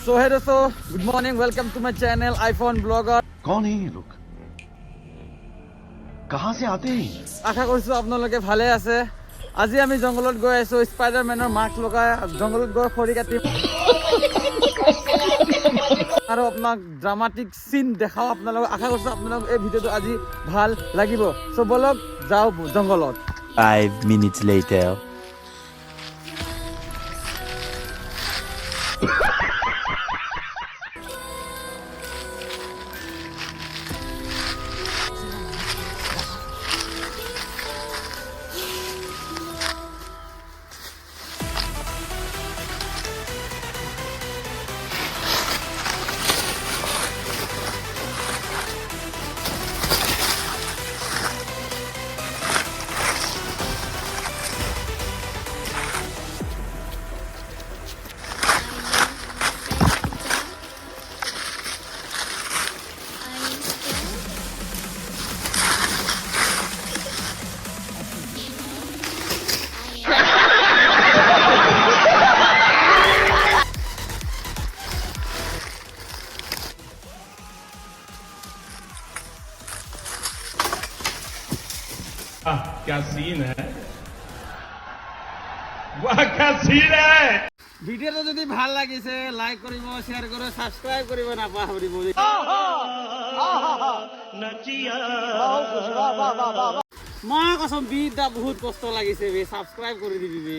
So hey दोस्तों, good morning, welcome to my channel iPhone Blogger. कौन है ये लोग? कहाँ से आते हैं? আশা কৰিছো আপোনালোকে ভালে আছে। আজি আমি জংগলত গৈ আছো, স্পাইডাৰমেনৰ মাস্ক লগাই জংগলত গৈ খৰি কাটিম আৰু আপোনাক ড্ৰামাটিক সিন দেখাও। আপোনালোকক আশা কৰিছো আপোনালোক এই ভিডিঅ'টো আজি ভাল লাগিব। সো বলক যাও জংগলত। 5 minutes later. क्या सीन है, वाह क्या सीन है। ভিডিঅ'টো যদি ভাল লাগিছে লাইক কৰিব, শেয়াৰ কৰিব, সাবস্ক্ৰাইব কৰিব নাপাহৰিব। মই কসম বিদ্যা বহুত কষ্ট লাগিছে বে, সাবস্ক্ৰাইব কৰি দিবি বে।